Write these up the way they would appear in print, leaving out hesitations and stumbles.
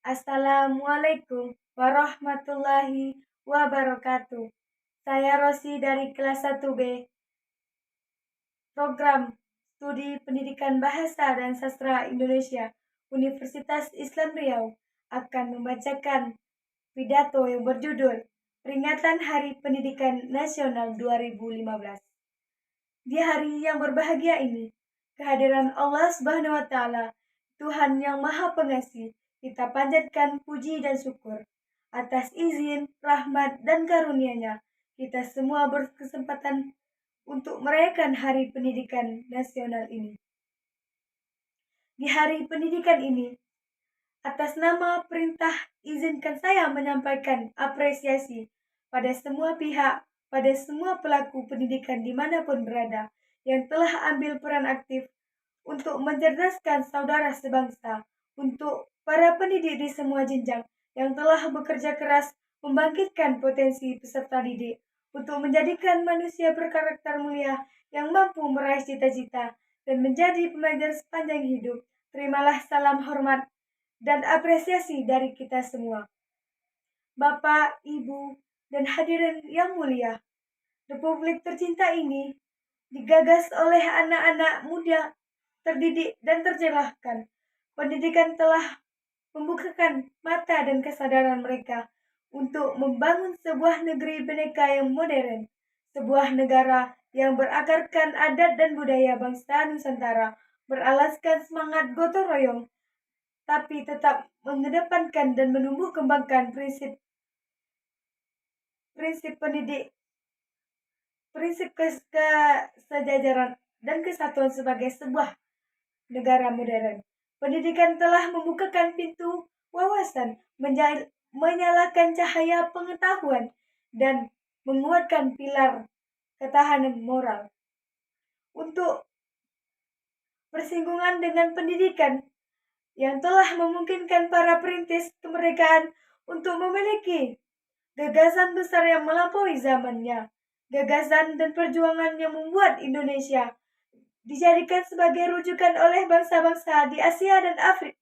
Assalamualaikum warahmatullahi wabarakatuh. Saya Rosi dari kelas 1B, program Studi Pendidikan Bahasa dan Sastra Indonesia, Universitas Islam Riau, akan membacakan pidato yang berjudul Peringatan Hari Pendidikan Nasional 2015. Di hari yang berbahagia ini, kehadiran Allah Subhanahu wa Ta'ala, Tuhan yang Maha Pengasih, kita panjatkan puji dan syukur atas izin, rahmat, dan karunia-Nya. Kita semua berkesempatan untuk merayakan Hari Pendidikan Nasional ini. Di Hari Pendidikan ini, atas nama perintah, izinkan saya menyampaikan apresiasi pada semua pihak, pada semua pelaku pendidikan dimanapun berada, yang telah ambil peran aktif untuk mencerdaskan saudara sebangsa, untuk para pendidik di semua jenjang yang telah bekerja keras membangkitkan potensi peserta didik, untuk menjadikan manusia berkarakter mulia yang mampu meraih cita-cita dan menjadi pembelajar sepanjang hidup. Terimalah salam hormat dan apresiasi dari kita semua. Bapak, Ibu, dan hadirin yang mulia, Republik tercinta ini digagas oleh anak-anak muda, terdidik dan tercerahkan. Pendidikan telah membukakan mata dan kesadaran mereka untuk membangun sebuah negeri bhinneka yang modern, sebuah negara yang berakarkan adat dan budaya bangsa Nusantara, beralaskan semangat gotong royong, tapi tetap mengedepankan dan menumbuh kembangkan prinsip pendidik, prinsip kesejajaran dan kesatuan sebagai sebuah negara modern. Pendidikan telah membukakan pintu wawasan, menyalakan cahaya pengetahuan, dan menguatkan pilar ketahanan moral. Untuk bersinggungan dengan pendidikan yang telah memungkinkan para perintis kemerdekaan untuk memiliki gagasan besar yang melampaui zamannya, gagasan dan perjuangan yang membuat Indonesia dijadikan sebagai rujukan oleh bangsa-bangsa di Asia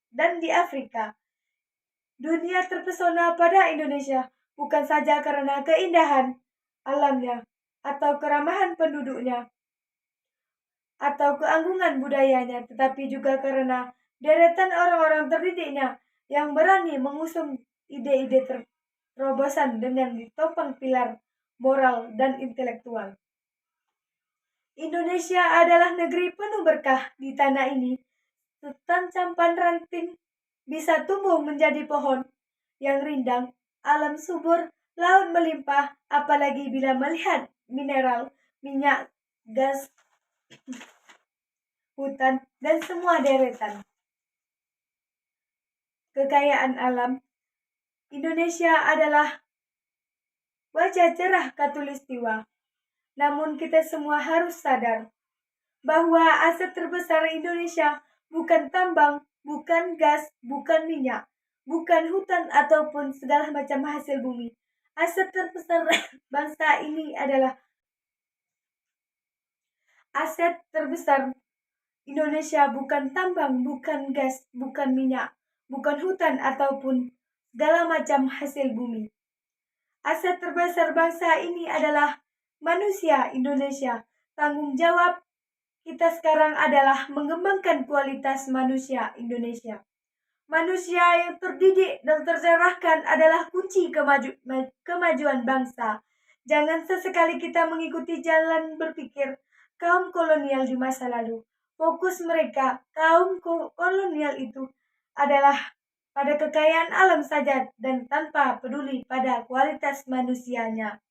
dan di Afrika. Dunia terpesona pada Indonesia bukan saja karena keindahan alamnya atau keramahan penduduknya atau keanggungan budayanya, tetapi juga karena deretan orang-orang terdidiknya yang berani mengusung ide-ide terobosan dengan ditopang pilar moral dan intelektual. Indonesia adalah negeri penuh berkah. Di tanah ini, setancampan ranting bisa tumbuh menjadi pohon yang rindang, alam subur, laut melimpah, apalagi bila melihat mineral, minyak, gas, hutan, dan semua deretan kekayaan alam. Indonesia adalah wajah cerah khatulistiwa. Namun kita semua harus sadar bahwa aset terbesar Indonesia bukan tambang, bukan gas, bukan minyak, bukan hutan ataupun segala macam hasil bumi. Aset terbesar bangsa ini adalah aset terbesar Indonesia bukan tambang, bukan gas, bukan minyak, bukan hutan ataupun segala macam hasil bumi. Aset terbesar bangsa ini adalah manusia Indonesia. Tanggung jawab kita sekarang adalah mengembangkan kualitas manusia Indonesia. Manusia yang terdidik dan tercerahkan adalah kunci kemajuan bangsa. Jangan sesekali kita mengikuti jalan berpikir kaum kolonial di masa lalu. Fokus mereka, kaum kolonial itu, adalah pada kekayaan alam saja dan tanpa peduli pada kualitas manusianya.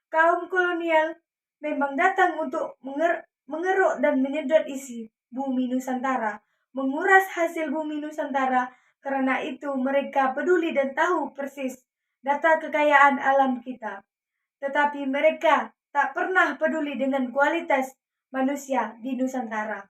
Kaum kolonial memang datang untuk mengeruk dan menyedot isi bumi Nusantara, menguras hasil bumi Nusantara. Karena itu mereka peduli dan tahu persis data kekayaan alam kita. Tetapi mereka tak pernah peduli dengan kualitas manusia di Nusantara.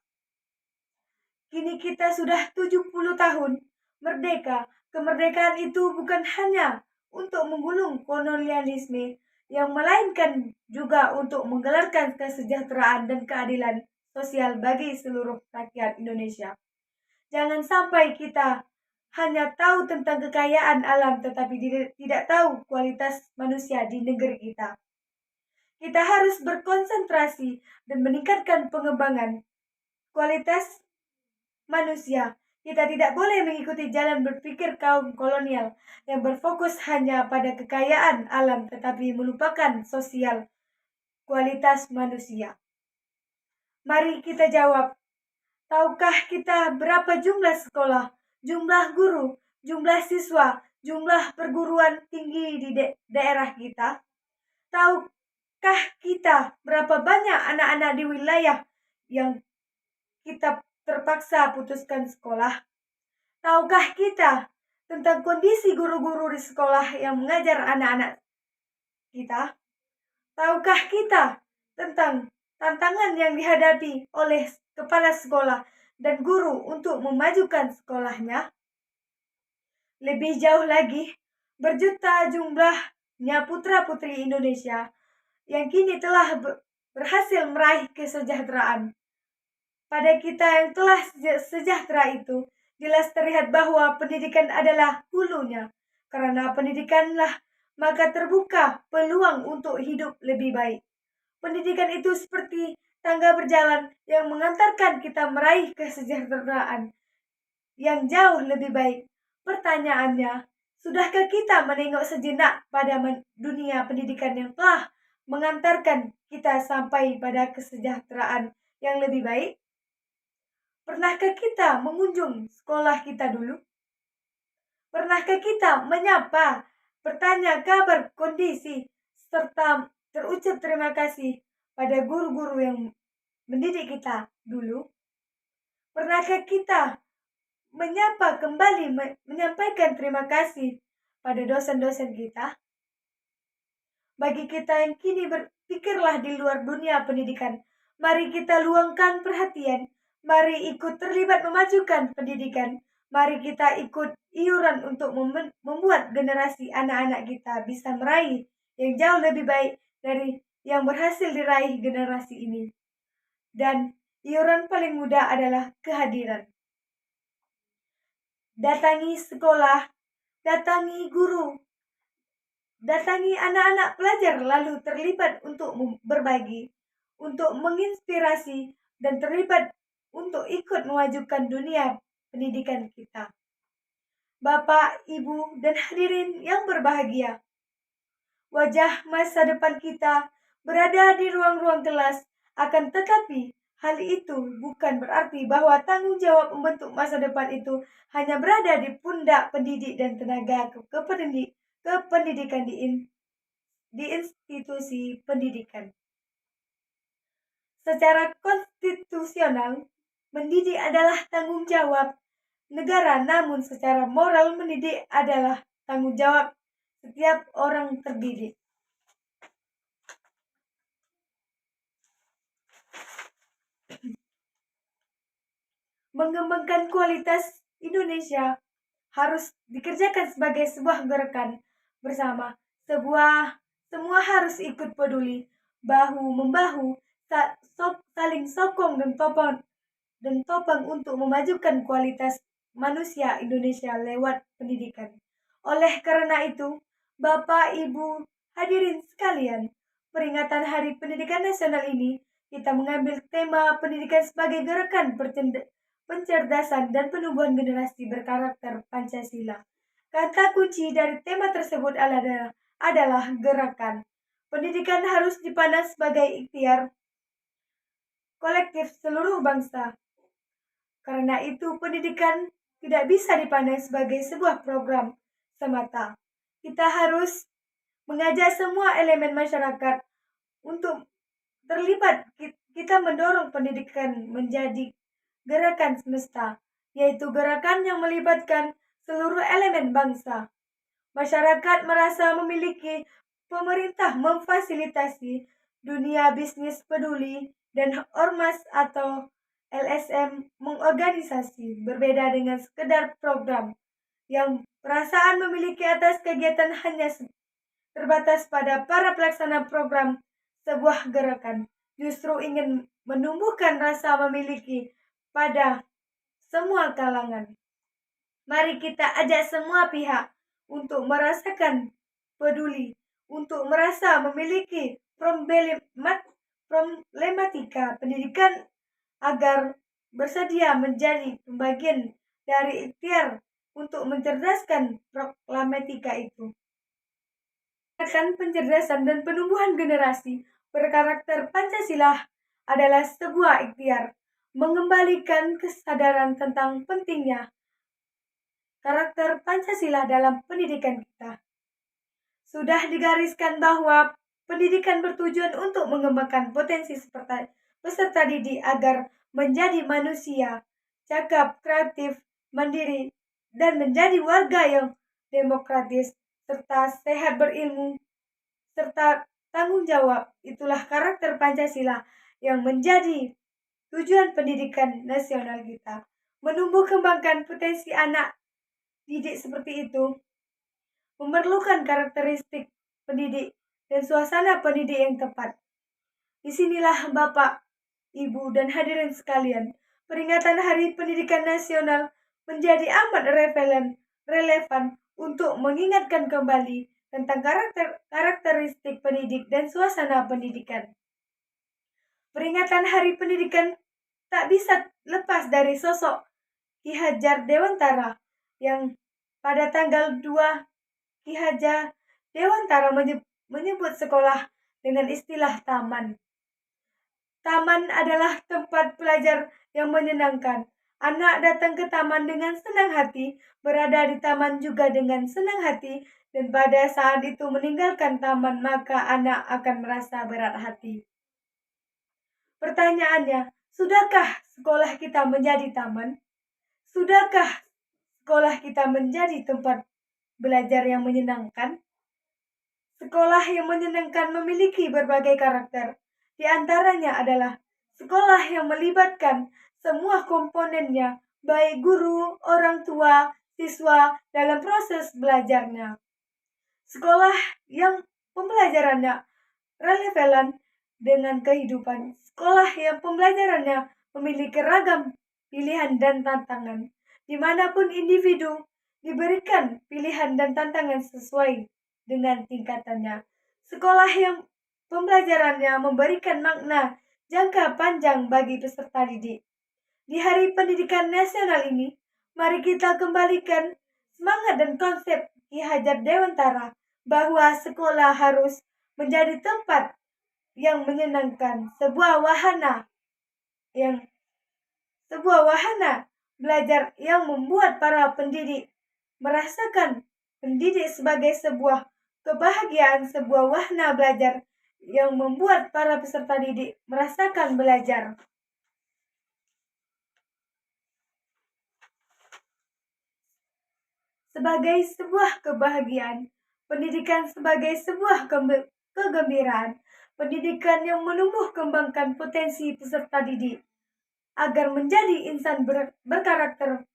Kini kita sudah 70 tahun merdeka. Kemerdekaan itu bukan hanya untuk menggulung kolonialisme, yang melainkan juga untuk menggelarkan kesejahteraan dan keadilan sosial bagi seluruh rakyat Indonesia. Jangan sampai kita hanya tahu tentang kekayaan alam tetapi tidak tahu kualitas manusia di negeri kita. Kita harus berkonsentrasi dan meningkatkan pengembangan kualitas manusia. Kita tidak boleh mengikuti jalan berpikir kaum kolonial yang berfokus hanya pada kekayaan alam tetapi melupakan sosial kualitas manusia. Mari kita jawab, tahukah kita berapa jumlah sekolah, jumlah guru, jumlah siswa, jumlah perguruan tinggi di daerah kita? Tahukah kita berapa banyak anak-anak di wilayah yang kita terpaksa putuskan sekolah? Tahukah kita tentang kondisi guru-guru di sekolah yang mengajar anak-anak kita? Tahukah kita tentang tantangan yang dihadapi oleh kepala sekolah dan guru untuk memajukan sekolahnya? Lebih jauh lagi, berjuta jumlahnya putra-putri Indonesia yang kini telah berhasil meraih kesejahteraan. Pada kita yang telah sejahtera itu, jelas terlihat bahwa pendidikan adalah hulunya. Karena pendidikanlah maka terbuka peluang untuk hidup lebih baik. Pendidikan itu seperti tangga berjalan yang mengantarkan kita meraih kesejahteraan yang jauh lebih baik. Pertanyaannya, sudahkah kita menengok sejenak pada dunia pendidikan yang telah mengantarkan kita sampai pada kesejahteraan yang lebih baik? Pernahkah kita mengunjung sekolah kita dulu? Pernahkah kita menyapa, bertanya kabar, kondisi, serta terucap terima kasih pada guru-guru yang mendidik kita dulu? Pernahkah kita menyapa kembali, menyampaikan terima kasih pada dosen-dosen kita? Bagi kita yang kini berpikirlah di luar dunia pendidikan, mari kita luangkan perhatian. Mari ikut terlibat memajukan pendidikan. Mari kita ikut iuran untuk membuat generasi anak-anak kita bisa meraih yang jauh lebih baik dari yang berhasil diraih generasi ini. Dan iuran paling mudah adalah kehadiran. Datangi sekolah, datangi guru, datangi anak-anak pelajar lalu terlibat untuk berbagi, untuk menginspirasi, dan terlibat untuk ikut memajukan dunia pendidikan kita. Bapak, Ibu, dan hadirin yang berbahagia, wajah masa depan kita berada di ruang-ruang kelas, akan tetapi hal itu bukan berarti bahwa tanggung jawab membentuk masa depan itu hanya berada di pundak pendidik dan tenaga kependidikan di institusi pendidikan. Secara konstitusional, mendidik adalah tanggung jawab negara, namun secara moral mendidik adalah tanggung jawab setiap orang terdidik. Mengembangkan kualitas Indonesia harus dikerjakan sebagai sebuah gerakan bersama. Semua harus ikut peduli, bahu-membahu, saling sokong dan topang untuk memajukan kualitas manusia Indonesia lewat pendidikan. Oleh karena itu, Bapak, Ibu, hadirin sekalian, peringatan Hari Pendidikan Nasional ini, kita mengambil tema pendidikan sebagai gerakan pencerdasan dan penumbuhan generasi berkarakter Pancasila. Kata kunci dari tema tersebut adalah gerakan. Pendidikan harus dipandang sebagai ikhtiar kolektif seluruh bangsa. Karena itu pendidikan tidak bisa dipandang sebagai sebuah program semata. Kita harus mengajak semua elemen masyarakat untuk terlibat. Kita mendorong pendidikan menjadi gerakan semesta, yaitu gerakan yang melibatkan seluruh elemen bangsa. Masyarakat merasa memiliki pemerintah memfasilitasi dunia bisnis peduli dan ormas atau LSM mengorganisasi, berbeda dengan sekedar program yang perasaan memiliki atas kegiatan hanya terbatas pada para pelaksana program. Sebuah gerakan justru ingin menumbuhkan rasa memiliki pada semua kalangan. Mari kita ajak semua pihak untuk merasakan peduli, untuk merasa memiliki problematika pendidikan agar bersedia menjadi bagian dari ikhtiar untuk mencerdaskan problematika itu. Akan pencerdasan dan penumbuhan generasi berkarakter Pancasila adalah sebuah ikhtiar mengembalikan kesadaran tentang pentingnya karakter Pancasila dalam pendidikan kita. Sudah digariskan bahwa pendidikan bertujuan untuk mengembangkan potensi peserta didik agar menjadi manusia cakap, kreatif, mandiri, dan menjadi warga yang demokratis serta sehat berilmu serta tanggung jawab. Itulah karakter Pancasila yang menjadi tujuan pendidikan nasional kita. Menumbuh kembangkan potensi anak didik seperti itu memerlukan karakteristik pendidik dan suasana pendidik yang tepat. Disinilah Bapak, Ibu, dan hadirin sekalian, peringatan Hari Pendidikan Nasional menjadi amat relevan untuk mengingatkan kembali tentang karakteristik pendidik dan suasana pendidikan. Peringatan Hari Pendidikan tak bisa lepas dari sosok Ki Hajar Dewantara yang pada tanggal 2 Ki Hajar Dewantara menyebut sekolah dengan istilah taman. Taman adalah tempat belajar yang menyenangkan. Anak datang ke taman dengan senang hati, berada di taman juga dengan senang hati, dan pada saat itu meninggalkan taman maka anak akan merasa berat hati. Pertanyaannya, sudahkah sekolah kita menjadi taman? Sudahkah sekolah kita menjadi tempat belajar yang menyenangkan? Sekolah yang menyenangkan memiliki berbagai karakter. Di antaranya adalah sekolah yang melibatkan semua komponennya, baik guru, orang tua, siswa dalam proses belajarnya. Sekolah yang pembelajarannya relevan dengan kehidupan. Sekolah yang pembelajarannya memiliki ragam pilihan dan tantangan. Dimanapun individu diberikan pilihan dan tantangan sesuai dengan tingkatannya. Sekolah yang pembelajarannya memberikan makna jangka panjang bagi peserta didik. Di Hari Pendidikan Nasional ini, mari kita kembalikan semangat dan konsep Ki Hajar Dewantara bahwa sekolah harus menjadi tempat yang menyenangkan, sebuah wahana belajar yang membuat para pendidik merasakan pendidik sebagai sebuah kebahagiaan, sebuah wahana belajar yang membuat para peserta didik merasakan belajar. Sebagai sebuah kebahagiaan, pendidikan sebagai sebuah kegembiraan, pendidikan yang menumbuh kembangkan potensi peserta didik agar menjadi insan berkarakter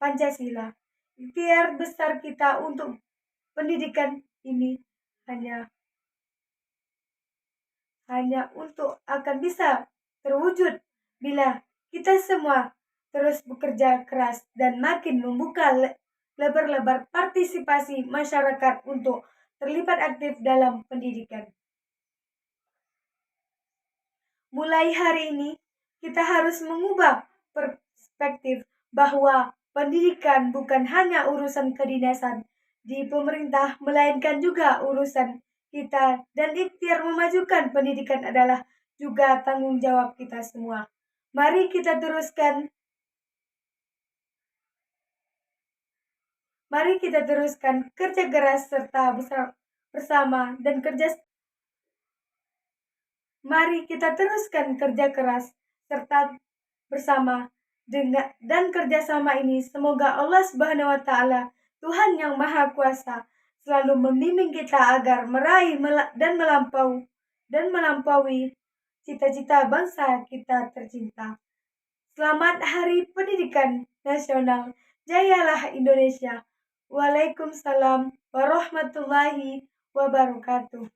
Pancasila. Ikhtiar besar kita untuk pendidikan ini hanya untuk akan bisa terwujud bila kita semua terus bekerja keras dan makin membuka lebar-lebar partisipasi masyarakat untuk terlibat aktif dalam pendidikan. Mulai hari ini, kita harus mengubah perspektif bahwa pendidikan bukan hanya urusan kedinasan di pemerintah, melainkan juga urusan kita, dan ikhtiar memajukan pendidikan adalah juga tanggung jawab kita semua. Mari kita teruskan kerja keras serta bersama dan Mari kita teruskan kerja keras serta bersama dan kerjasama ini. Semoga Allah Subhanahu wa Ta'ala, Tuhan yang Maha Kuasa, selalu membimbing kita agar meraih dan melampaui cita-cita bangsa kita tercinta. Selamat Hari Pendidikan Nasional. Jayalah Indonesia. Waalaikumsalam warahmatullahi wabarakatuh.